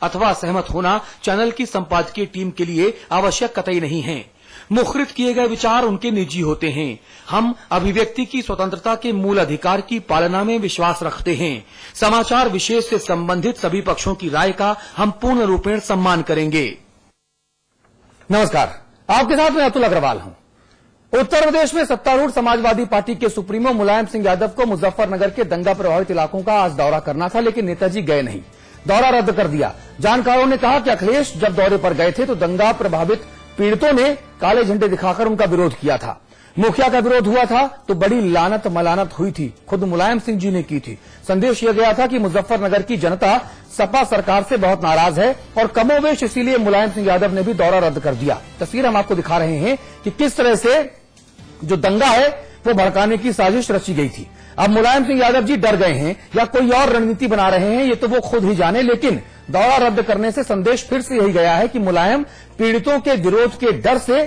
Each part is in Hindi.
अथवा सहमत होना चैनल की संपादकीय टीम के लिए आवश्यक कतई नहीं है। मुखरित किए गए विचार उनके निजी होते हैं। हम अभिव्यक्ति की स्वतंत्रता के मूल अधिकार की पालना में विश्वास रखते हैं। समाचार विशेष से संबंधित सभी पक्षों की राय का हम पूर्ण रूपेण सम्मान करेंगे। नमस्कार, आपके साथ मैं अतुल अग्रवाल हूं। उत्तर प्रदेश में सत्तारूढ़ समाजवादी पार्टी के सुप्रीमो मुलायम सिंह यादव को मुजफ्फरनगर के दंगा प्रभावित इलाकों का आज दौरा करना था, लेकिन नेताजी गए नहीं, दौरा रद्द कर दिया। जानकारों ने कहा कि अखिलेश जब दौरे पर गए थे तो दंगा प्रभावित पीड़ितों ने काले झंडे दिखाकर उनका विरोध किया था। मुखिया का विरोध हुआ था तो बड़ी लानत मलानत हुई थी, खुद मुलायम सिंह जी ने की थी। संदेश यह गया था कि मुजफ्फरनगर की जनता सपा सरकार से बहुत नाराज है और कमोवेश इसीलिए मुलायम सिंह यादव ने भी दौरा रद्द कर दिया। तस्वीर हम आपको दिखा रहे हैं कि किस तरह से जो दंगा है वो भड़काने की साजिश रची गई थी। अब मुलायम सिंह यादव जी डर गए हैं या कोई और रणनीति बना रहे हैं, ये तो वो खुद ही जाने, लेकिन दौरा रद्द करने से संदेश फिर से यही गया है कि मुलायम पीड़ितों के विरोध के डर से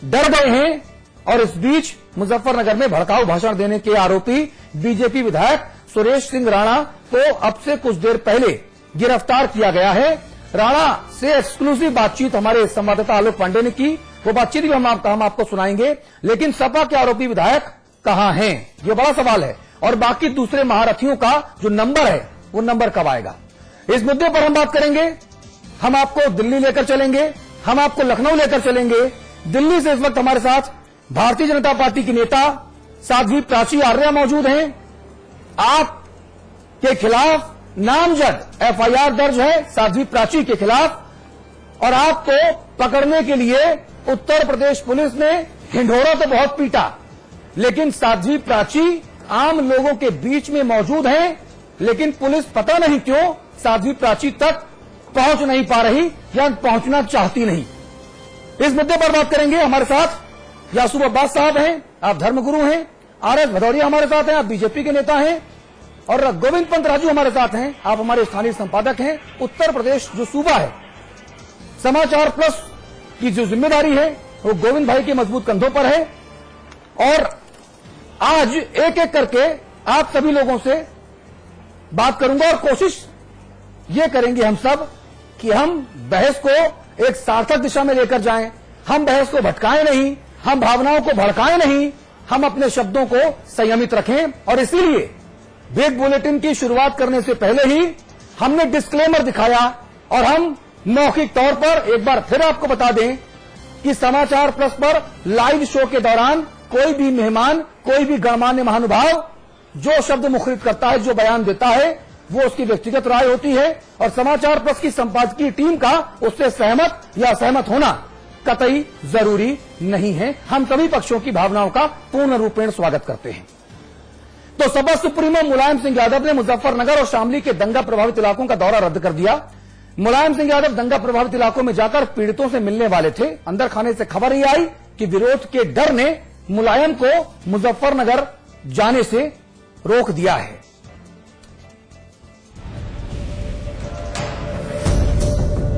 डर गए हैं। और इस बीच मुजफ्फरनगर में भड़काऊ भाषण देने के आरोपी बीजेपी विधायक सुरेश सिंह राणा को अब से कुछ देर पहले गिरफ्तार किया गया है। राणा से एक्सक्लूसिव बातचीत हमारे संवाददाता आलोक पांडे ने की, वो बातचीत भी हम आपको सुनाएंगे। लेकिन सपा के आरोपी विधायक कहां हैं, ये बड़ा सवाल है। और बाकी दूसरे महारथियों का जो नंबर है वो नंबर कब आएगा, इस मुद्दे पर हम बात करेंगे। हम आपको दिल्ली लेकर चलेंगे, हम आपको लखनऊ लेकर चलेंगे। दिल्ली से इस वक्त हमारे साथ भारतीय जनता पार्टी की नेता साध्वी प्राची आर्या मौजूद हैं। आपके खिलाफ नामजद एफआईआर दर्ज है साध्वी प्राची के खिलाफ, और आपको पकड़ने के लिए उत्तर प्रदेश पुलिस ने हिंडोरा तो बहुत पीटा, लेकिन साध्वी प्राची आम लोगों के बीच में मौजूद हैं, लेकिन पुलिस पता नहीं क्यों साध्वी प्राची तक पहुंच नहीं पा रही या पहुंचना चाहती नहीं। इस मुद्दे पर बात करेंगे। हमारे साथ यासूब अब्बास साहब हैं, आप धर्मगुरु हैं। आरएस भदौरिया हमारे साथ हैं, आप बीजेपी के नेता हैं। और गोविंद पंत राजू हमारे साथ हैं, आप हमारे स्थानीय संपादक हैं। उत्तर प्रदेश जो सूबा है, समाचार प्लस की जो जिम्मेदारी है वो गोविंद भाई के मजबूत कंधों पर है। और आज एक एक करके आप सभी लोगों से बात करूंगा और कोशिश ये करेंगे हम सब कि हम बहस को एक सार्थक दिशा में लेकर जाएं। हम बहस को भटकाएं नहीं, हम भावनाओं को भड़काएं नहीं, हम अपने शब्दों को संयमित रखें। और इसीलिए बिग बुलेटिन की शुरुआत करने से पहले ही हमने डिस्क्लेमर दिखाया और हम मौखिक तौर पर एक बार फिर आपको बता दें कि समाचार प्लस पर लाइव शो के दौरान कोई भी मेहमान, कोई भी गणमान्य महानुभाव जो शब्द मुखरित करता है, जो बयान देता है, वो उसकी व्यक्तिगत राय होती है। और समाचार प्लस की संपादकीय टीम का उससे सहमत या असहमत होना कतई जरूरी नहीं है। हम सभी पक्षों की भावनाओं का पूर्ण रूपेण स्वागत करते हैं। तो सपा सुप्रीमो मुलायम सिंह यादव ने मुजफ्फरनगर और शामली के दंगा प्रभावित इलाकों का दौरा रद्द कर दिया। मुलायम सिंह यादव दंगा प्रभावित इलाकों में जाकर पीड़ितों से मिलने वाले थे। अंदर खाने से खबर ही आई कि विरोध के डर ने मुलायम को मुजफ्फरनगर जाने से रोक दिया है।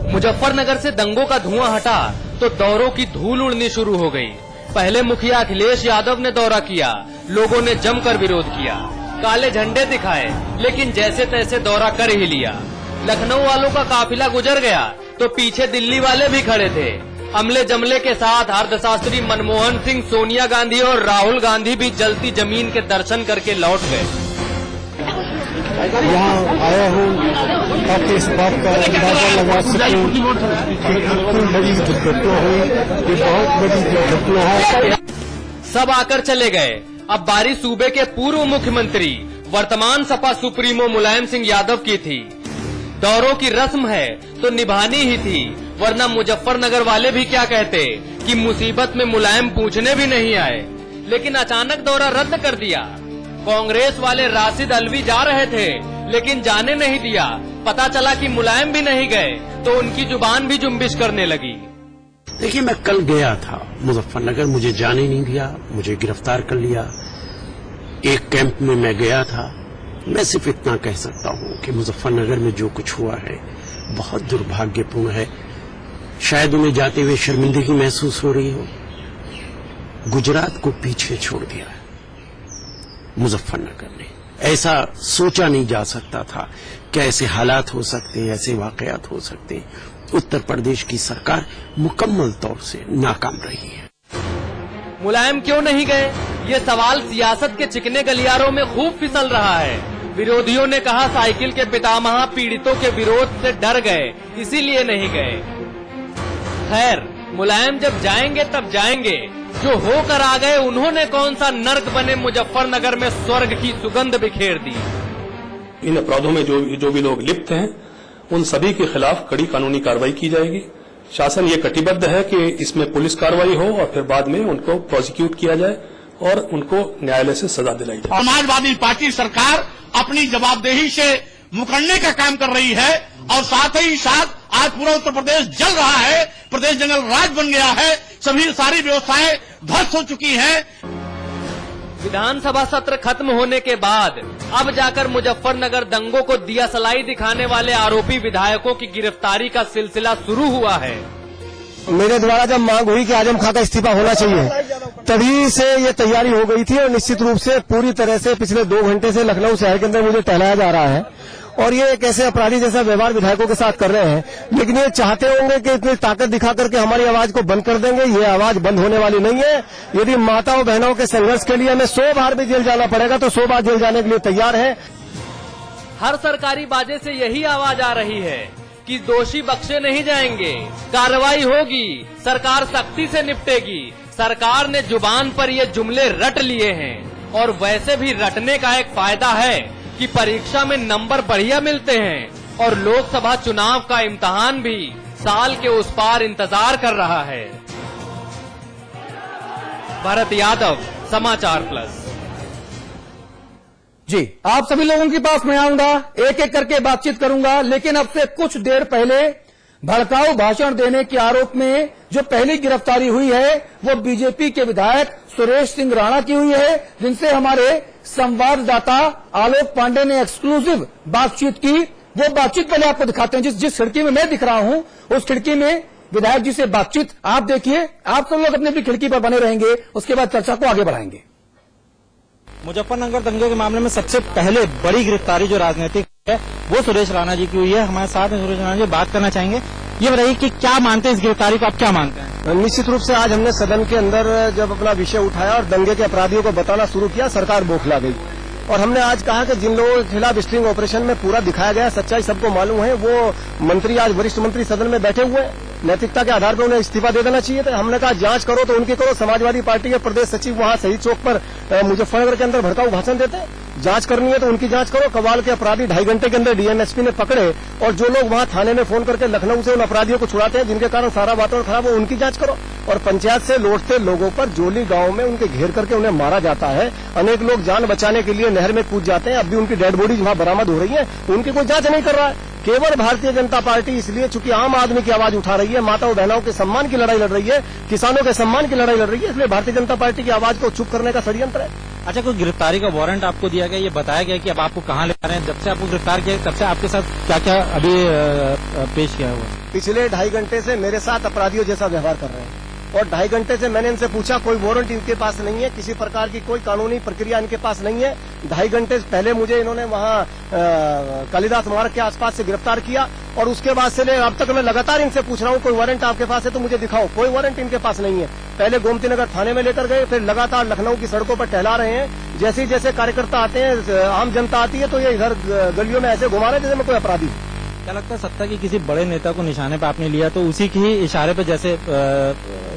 मुजफ्फरनगर से दंगों का धुआं हटा तो दौरों की धूल उड़नी शुरू हो गई। पहले मुखिया अखिलेश यादव ने दौरा किया, लोगों ने जमकर विरोध किया, काले झंडे दिखाए, लेकिन जैसे तैसे दौरा कर ही लिया। लखनऊ वालों का काफिला गुजर गया तो पीछे दिल्ली वाले भी खड़े थे। अमले जमले के साथ अर्थशास्त्री मनमोहन सिंह, सोनिया गांधी और राहुल गांधी भी जलती जमीन के दर्शन करके लौट गए। यहाँ आया हूँ ताकि इस बात का अंदाजा लगा सकूं कि इतनी बड़ी दुर्घटना हुई, ये बहुत बड़ी दुर्घटना है। सब आकर चले गए। अब बारी सूबे के पूर्व मुख्यमंत्री वर्तमान सपा सुप्रीमो मुलायम सिंह यादव की थी। दौरों की रस्म है तो निभानी ही थी, वरना मुजफ्फरनगर वाले भी क्या कहते कि मुसीबत में मुलायम पूछने भी नहीं आए। लेकिन अचानक दौरा रद्द कर दिया। कांग्रेस वाले राशिद अलवी जा रहे थे लेकिन जाने नहीं दिया। पता चला कि मुलायम भी नहीं गए तो उनकी जुबान भी जुम्बिश करने लगी। देखिए, मैं कल गया था मुजफ्फरनगर, मुझे जाने नहीं दिया, मुझे गिरफ्तार कर लिया। एक कैंप में मैं गया था। मैं सिर्फ इतना कह सकता हूँ कि मुजफ्फरनगर में जो कुछ हुआ है बहुत दुर्भाग्यपूर्ण है। शायद उन्हें जाते हुए शर्मिंदगी महसूस हो रही हो। गुजरात को पीछे छोड़ दिया है मुजफ्फरनगर ने। ऐसा सोचा नहीं जा सकता था कि ऐसे हालात हो सकते हैं, ऐसे वाकयात हो सकते हैं। उत्तर प्रदेश की सरकार मुकम्मल तौर से नाकाम रही है। मुलायम क्यों नहीं गए, ये सवाल सियासत के चिकने गलियारों में खूब फिसल रहा है। विरोधियों ने कहा साइकिल के पितामह पीड़ितों के विरोध से डर गए, इसीलिए नहीं गए। खैर, मुलायम जब जाएंगे तब जाएंगे, जो होकर आ गए उन्होंने कौन सा नर्क बने मुजफ्फरनगर में स्वर्ग की सुगंध बिखेर दी। इन अपराधों में जो भी लोग लिप्त हैं, उन सभी के खिलाफ कड़ी कानूनी कार्रवाई की जाएगी। शासन ये कटिबद्ध है कि इसमें पुलिस कार्रवाई हो और फिर बाद में उनको प्रोसिक्यूट किया जाए और उनको न्यायालय से सजा दिलाई जाए। समाजवादी पार्टी सरकार अपनी जवाबदेही से मुकरने का काम कर रही है और साथ ही साथ आज पूरा उत्तर प्रदेश जल रहा है, प्रदेश जंगल राज बन गया है, सारी व्यवस्थाएं ध्वस्त हो चुकी हैं। विधानसभा सत्र खत्म होने के बाद अब जाकर मुजफ्फरनगर दंगों को दिया सलाई दिखाने वाले आरोपी विधायकों की गिरफ्तारी का सिलसिला शुरू हुआ है। मेरे द्वारा जब मांग हुई कि आजम खां का इस्तीफा होना चाहिए, तभी से ये तैयारी हो गई थी और निश्चित रूप से पूरी तरह से पिछले 2 घंटे से लखनऊ शहर के अंदर मुझे टहलाया जा रहा है और ये एक ऐसे अपराधी जैसा व्यवहार विधायकों के साथ कर रहे हैं। लेकिन ये चाहते होंगे कि इतनी ताकत दिखा करके हमारी आवाज को बंद कर देंगे। ये आवाज बंद होने वाली नहीं है। यदि माताओं बहनों के संघर्ष के लिए हमें 100 बार भी जेल जाना पड़ेगा तो 100 बार जेल जाने के लिए तैयार है। हर सरकारी बाजे से यही आवाज आ रही है कि दोषी बख्शे नहीं जाएंगे, कार्रवाई होगी, सरकार सख्ती से निपटेगी। सरकार ने जुबान पर ये जुमले रट लिए हैं और वैसे भी रटने का एक फायदा है कि परीक्षा में नंबर बढ़िया मिलते हैं और लोकसभा चुनाव का इम्तिहान भी साल के उस पार इंतजार कर रहा है। भरत यादव, समाचार प्लस। जी, आप सभी लोगों के पास मैं आऊंगा, एक एक करके बातचीत करूंगा, लेकिन अब से कुछ देर पहले भड़काऊ भाषण देने के आरोप में जो पहली गिरफ्तारी हुई है वो बीजेपी के विधायक सुरेश सिंह राणा की हुई है, जिनसे हमारे संवाददाता आलोक पांडे ने एक्सक्लूसिव बातचीत की। वो बातचीत पहले आपको दिखाते हैं। जिस खिड़की में मैं दिख रहा हूं उस खिड़की में विधायक जी से बातचीत आप देखिए। आप सब लोग अपनी अपनी खिड़की पर बने रहेंगे, उसके बाद चर्चा को आगे बढ़ाएंगे। मुजफ्फरनगर दंगे के मामले में सबसे पहले बड़ी गिरफ्तारी जो राजनीतिक है वो सुरेश राणा जी की हुई है। हमारे साथ में सुरेश राणा जी बात करना चाहेंगे। ये बताइए कि क्या मानते हैं इस गिरफ्तारी को, आप क्या मानते हैं? निश्चित रूप से आज हमने सदन के अंदर जब अपना विषय उठाया और दंगे के अपराधियों को बताना शुरू किया, सरकार बौखला गई और हमने आज कहा कि जिन लोगों के खिलाफ स्ट्रिंग ऑपरेशन में पूरा दिखाया गया, सच्चाई सबको मालूम है, वो मंत्री आज वरिष्ठ मंत्री सदन में बैठे हुए हैं। नैतिकता के आधार पर उन्हें इस्तीफा दे देना चाहिए था। हमने कहा जांच करो तो उनकी करो। समाजवादी पार्टी के प्रदेश सचिव वहां शहीद चौक पर मुजफ्फरनगर के अंदर भड़काऊ भाषण देते हैं। जांच करनी है तो उनकी जांच करो। कवाल के अपराधी 2.5 घंटे के अंदर डीएमएसपी ने पकड़े और जो लोग वहां थाने में फोन करके लखनऊ से उन अपराधियों को छुड़ाते हैं जिनके कारण सारा वातावरण खराब हो, उनकी जांच करो। और पंचायत से लौटते लोगों पर जोली गांव में उनके घेर करके उन्हें मारा जाता है। अनेक लोग जान बचाने के लिए नहर में कूद जाते हैं। अब भी उनकी डेड बॉडीज वहां बरामद हो रही है, उनकी कोई जांच नहीं कर रहा है। केवल भारतीय जनता पार्टी इसलिए चूंकि आम आदमी की आवाज उठा रही है, माताओं बहनों के सम्मान की लड़ाई लड़ रही है, किसानों के सम्मान की लड़ाई लड़ रही है, इसलिए भारतीय जनता पार्टी की आवाज को चुप करने का षड्यंत्र है। अच्छा, कोई गिरफ्तारी का वारंट आपको दिया गया, ये बताया गया कि अब आपको कहाँ ले जा रहे हैं? जब से आपको गिरफ्तार किया तब से आपके साथ क्या क्या अभी पेश किया हुआ? पिछले 2.5 घंटे से मेरे साथ अपराधियों जैसा व्यवहार कर रहे हैं और 2.5 घंटे से मैंने इनसे पूछा, कोई वारंट इनके पास नहीं है, किसी प्रकार की कोई कानूनी प्रक्रिया इनके पास नहीं है। 2.5 घंटे पहले मुझे इन्होंने वहां कालिदास मार्ग के आसपास से गिरफ्तार किया और उसके बाद से अब तक मैं लगातार इनसे पूछ रहा हूं कोई वारंट आपके पास है तो मुझे दिखाओ। कोई वारंट इनके पास नहीं है। पहले गोमती नगर थाने में लेकर गए, फिर लगातार लखनऊ की सड़कों पर टहला रहे हैं। जैसे जैसे कार्यकर्ता आते हैं, आम जनता आती है तो ये इधर गलियों में ऐसे घुमा रहे जैसे मैं कोई अपराधी। क्या लगता है सत्ता की किसी बड़े नेता को निशाने पे आपने लिया तो उसी के ही इशारे पे जैसे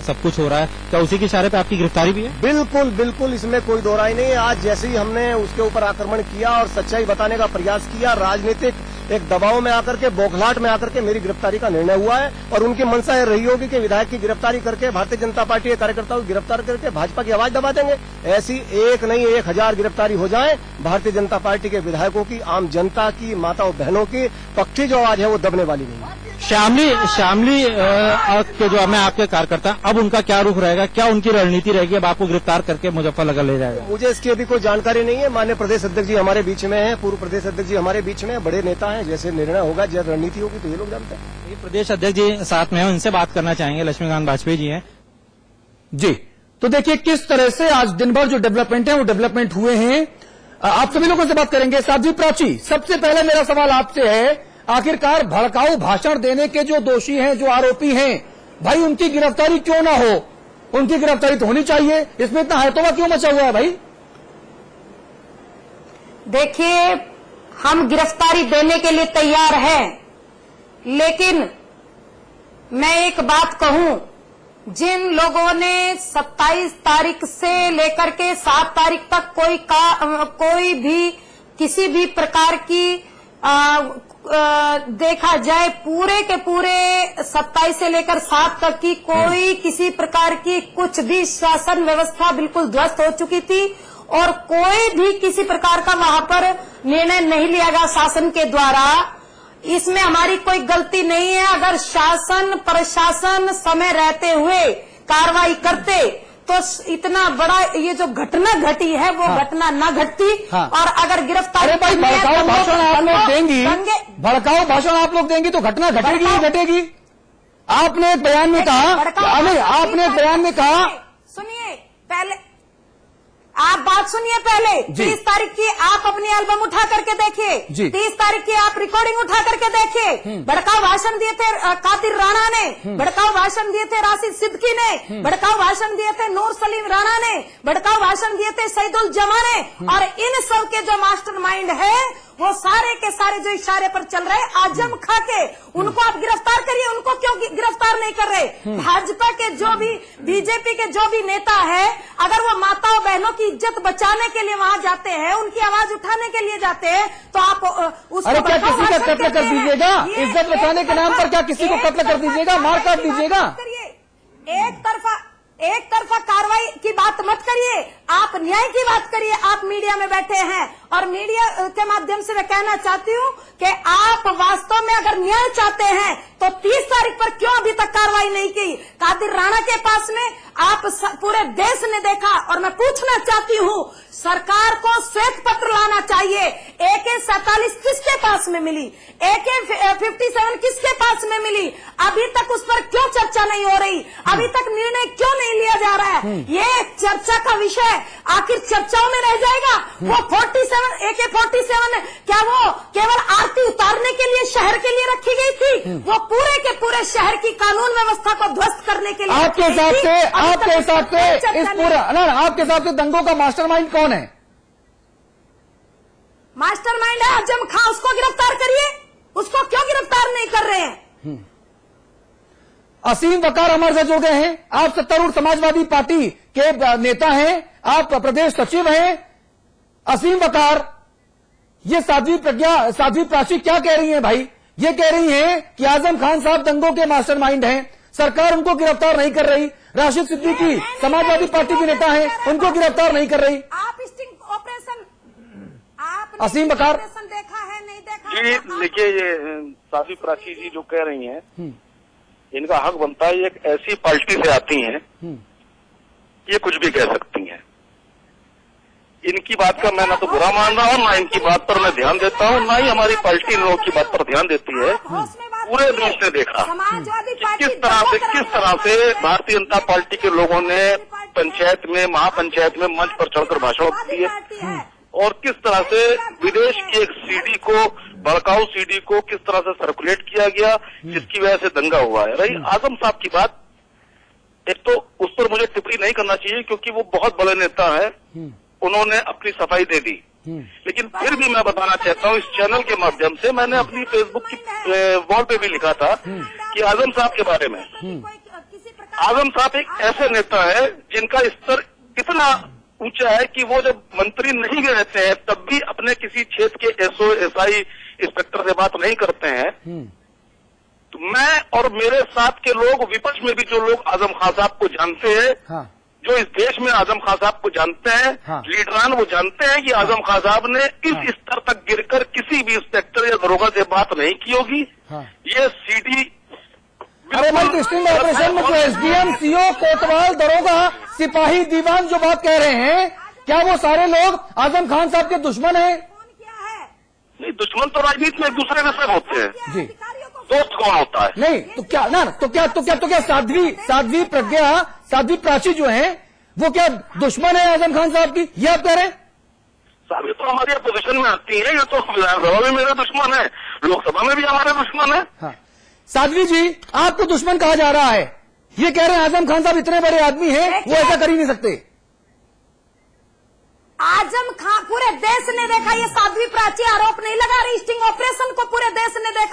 सब कुछ हो रहा है, क्या उसी के इशारे पे आपकी गिरफ्तारी भी है? बिल्कुल बिल्कुल, इसमें कोई दो राय नहीं है। आज जैसे ही हमने उसके ऊपर आक्रमण किया और सच्चाई बताने का प्रयास किया, राजनीतिक एक दबाव में आकर के, बौखलाहट में आकर के मेरी गिरफ्तारी का निर्णय हुआ है और उनकी मंशा यह रही होगी कि विधायक की गिरफ्तारी करके भारतीय जनता पार्टी के कार्यकर्ताओं को गिरफ्तार करके भाजपा की आवाज दबा देंगे। ऐसी एक नहीं 1000 गिरफ्तारी हो जाए, भारतीय जनता पार्टी के विधायकों की, आम जनता की, माताओं बहनों की पक्की जो आवाज है वो दबने वाली नहीं है। श्यामली के जो मैं आपके कार्यकर्ता, अब उनका क्या रुख रहेगा, क्या उनकी रणनीति रहेगी? अब आपको गिरफ्तार करके मुजफ्फरनगर ले जाएगा? मुझे इसकी अभी कोई जानकारी नहीं है। माननीय प्रदेश अध्यक्ष जी हमारे बीच में हैं, पूर्व प्रदेश अध्यक्ष जी हमारे बीच में, बड़े नेता हैं। जैसे निर्णय होगा, जब रणनीति होगी तो ये लोग जानते हैं। ये प्रदेश अध्यक्ष जी साथ में है, उनसे बात करना चाहेंगे। लक्ष्मीकांत वाजपेयी जी हैं जी। तो देखिए किस तरह से आज दिन भर जो डेवलपमेंट है वो डेवलपमेंट हुए हैं। आप सभी लोगों से बात करेंगे। साध्वी प्राची, सबसे पहले मेरा सवाल आपसे है, आखिरकार भड़काऊ भाषण देने के जो दोषी हैं, जो आरोपी हैं, भाई उनकी गिरफ्तारी क्यों ना हो? उनकी गिरफ्तारी तो होनी चाहिए, इसमें इतना हैतोबा क्यों मचा हुआ है भाई? देखिए, हम गिरफ्तारी देने के लिए तैयार हैं, लेकिन मैं एक बात कहूं, जिन लोगों ने 27 तारीख से लेकर के 7 तारीख तक कोई भी किसी भी प्रकार की देखा जाए पूरे के पूरे 27 से लेकर 7 तक की कोई किसी प्रकार की कुछ भी शासन व्यवस्था बिल्कुल ध्वस्त हो चुकी थी और कोई भी किसी प्रकार का वहां पर निर्णय नहीं लिया गया शासन के द्वारा। इसमें हमारी कोई गलती नहीं है। अगर शासन प्रशासन समय रहते हुए कार्रवाई करते तो इतना बड़ा ये जो घटना घटी है वो घटना न घटती। और अगर गिरफ्तारी, अरे भाई भड़काऊ भाषण आप लोग देंगी, भड़काऊ भाषण आप लोग देंगी तो घटना घटेगी ही घटेगी। आपने एक बयान में कहा, आपने एक बयान में कहा, सुनिए पहले, आप बात सुनिए पहले। 30 तारीख की आप अपनी एल्बम उठा करके देखिए, 30 तारीख की आप रिकॉर्डिंग उठा करके देखिए। भड़काऊ भाषण दिए थे कादिर राणा ने, भड़काऊ भाषण दिए थे राशिद सिद्दीकी ने, भड़काऊ भाषण दिए थे नूर सलीम राणा ने, भड़काऊ भाषण दिए थे सईदुल जमा ने। और इन सब के जो मास्टरमाइंड है वो सारे के सारे जो इशारे पर चल रहे आजम खा के, उनको आप गिरफ्तार करिए। उनको क्यों गिरफ्तार नहीं कर रहे? भाजपा के जो भी, बीजेपी के जो भी नेता है, अगर वो माताओं बहनों की इज्जत बचाने के लिए वहां जाते हैं, उनकी आवाज उठाने के लिए जाते हैं, तो आप उसको, अरे क्या किसी का कत्ल कर दीजिएगा? इज्जत बचाने के नाम पर क्या किसी को कत्ल कर दीजिएगा, मार काट दीजिएगा? एक तरफा कार्रवाई की बात मत करिए, आप न्याय की बात करिए। आप मीडिया में बैठे हैं और मीडिया के माध्यम से मैं कहना चाहती हूँ कि आप वास्तव में अगर न्याय चाहते हैं तो 30 तारीख पर क्यों अभी तक कार्रवाई नहीं की? कादिर राणा के पास में आप पूरे देश ने देखा। और मैं पूछना चाहती हूँ, सरकार को श्वेत पत्र लाना चाहिए। AK-47 किसके पास में मिली? AK-57 किसके पास में मिली? अभी तक उस पर क्यों चर्चा नहीं हो रही? अभी तक निर्णय क्यों नहीं लिया जा रहा है? ये चर्चा का विषय आखिर चर्चाओं में रह जाएगा। वो AK-47 क्या वो केवल आरती उतारने के लिए शहर के लिए रखी गई थी? वो पूरे के पूरे शहर की कानून व्यवस्था को ध्वस्त करने के लिए आपके हिसाब से इस पूरा आपके हिसाब से दंगों का मास्टरमाइंड कौन है? मास्टरमाइंड है आजम खां। उसको गिरफ्तार करिए। उसको क्यों गिरफ्तार नहीं कर रहे हैं? असीम वकार अमर से जुड़ गए हैं। आप सत्तारूढ़ समाजवादी पार्टी के नेता हैं, आप प्रदेश सचिव हैं। असीम वकार, ये साध्वी प्राची क्या कह रही हैं भाई? ये कह रही हैं कि आजम खान साहब दंगों के मास्टरमाइंड हैं, सरकार उनको गिरफ्तार नहीं कर रही। राशिद सिद्दीकी समाजवादी पार्टी के नेता हैं, उनको गिरफ्तार नहीं कर रही। आप स्टिंग ऑपरेशन, असीम वकार देखा है नहीं देखा? जी देखिए, ये साध्वी प्राची जी जो कह रही हैं, इनका हक बनता है। ये एक ऐसी पार्टी से आती हैं, ये कुछ भी कह सकती हैं। इनकी बात का मैं ना तो बुरा मान रहा हूँ, ना इनकी बात पर मैं ध्यान देता हूँ, ना ही हमारी पार्टी इन लोगों की बात पर ध्यान देती है। पूरे देश ने देखा किस तरह से भारतीय जनता पार्टी के लोगों ने पंचायत में, महापंचायत में मंच पर चढ़कर भाषण दिए और किस तरह से विदेश की एक सीडी को, भड़काऊ सीडी को किस तरह से सर्कुलेट किया गया, जिसकी वजह से दंगा हुआ है। रही आजम साहब की बात, एक तो उस पर मुझे टिप्पणी नहीं करना चाहिए क्योंकि वो बहुत बड़े नेता है, उन्होंने अपनी सफाई दे दी। लेकिन फिर भी मैं बताना चाहता हूँ, इस चैनल के माध्यम से मैंने अपनी फेसबुक की वॉल पे भी लिखा था कि आजम साहब के बारे में। आजम साहब एक ऐसे नेता है जिनका स्तर इतना ऊंचा है कि वो जब मंत्री नहीं रहते हैं तब भी अपने किसी क्षेत्र के SO SI इंस्पेक्टर से बात नहीं करते हैं। तो मैं और मेरे साथ के लोग, विपक्ष में भी जो लोग आजम खान साहब को जानते हैं, जो इस देश में आजम खान साहब को जानते हैं, लीडरान वो जानते हैं कि आजम खान साहब ने इस स्तर तक गिरकर किसी भी इंस्पेक्टर या दरोगा से बात नहीं की होगी। ये सीडी अरे भाई, स्टिंग ऑपरेशन में जो SDM, CO, कोतवाल, दरोगा, सिपाही, दीवान जो बात कह रहे हैं, क्या वो सारे लोग आजम खान साहब के दुश्मन हैं? नहीं, दुश्मन तो राजनीति में एक दूसरे में सब होते हैं जी। दोस्त कौन होता है? नहीं तो क्या ना, तो क्या साध्वी प्राची जो है वो क्या दुश्मन है आजम खान साहब की? ये आप कह रहे हैं? साबित तो हमारी अपोजिशन में आती है, ये तो विधानसभा में मेरे दुश्मन है, लोकसभा में भी हमारे दुश्मन है। हाँ। साध्वी जी, आपको दुश्मन कहा जा रहा है, ये कह रहे हैं आजम खान साहब इतने बड़े आदमी हैं, वो ऐसा कर ही नहीं सकते। आजम खान पूरे देश ने देखा, ये साध्वी प्राची आरोप नहीं लगा रही, स्टिंग ऑपरेशन को पूरे देश ने देखा।